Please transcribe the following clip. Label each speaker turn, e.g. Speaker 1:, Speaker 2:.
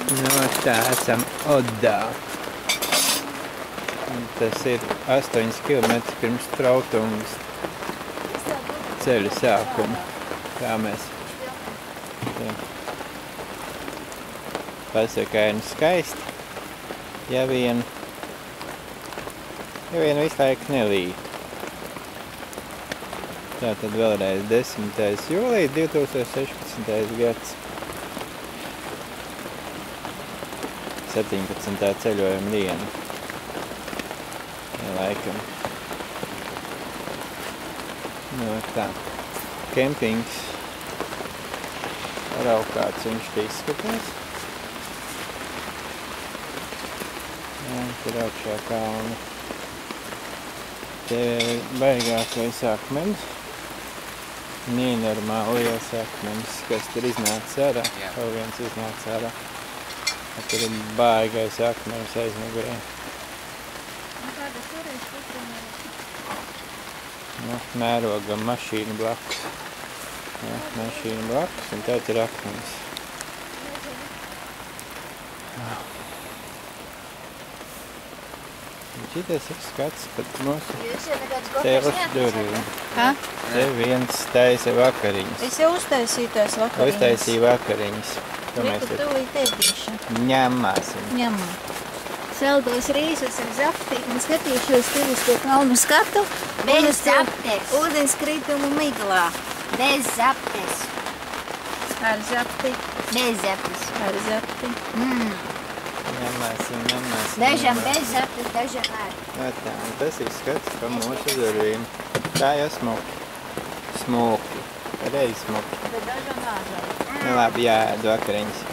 Speaker 1: No tā, esam Odā. Tas ir 8 km pirms Trautumas ceļa sākuma. Tā mēs pasakaini skaisti. Ja vien visu laiku nelīd. Tātad vēlreiz 10. jūlija 2016. gads. 17. ceļojuma diena. Laikam. Nu, tā. Kempings. Raukāts viņš te izskatās. Jā, tur augšā kalni. Te baigākais akmens. Nenormāli liels akmens, kas tur iznāca ārā. Vēl viens iznāca ārā. Tur ir baigais akmens aizmugurē. Nu, mērogam mašīnu blakus. Ja, mašīnu blakus, un tā ir akmens. Šitais ir skats pat mūsu telas durvīm. Te viens taisa vakariņas.
Speaker 2: Es jau uztaisīju tās vakariņas.
Speaker 1: Uztaisīju vakariņas.
Speaker 2: Vitu tūlīt ēdīšu.
Speaker 1: Ņemāsim.
Speaker 2: Ņemam. Saldus rīsus ar zapti un skatīšos tev uz to kalnu skatu.
Speaker 3: Bez zaptes.
Speaker 2: Ūdenskritumu miglā.
Speaker 3: Bez zaptes.
Speaker 2: Ar zapti.
Speaker 3: Bez zaptes.
Speaker 2: Ar zapti.
Speaker 1: Ņemāsim.
Speaker 3: Dažam bez zaptes, dažam ar.
Speaker 1: Tā, tas ir skats pa mūsu durvīm. Tā jau smuki. Smuki. Reiz smuki.
Speaker 2: Bet dažam ārzā.
Speaker 1: Labi, jāēd vakariņas.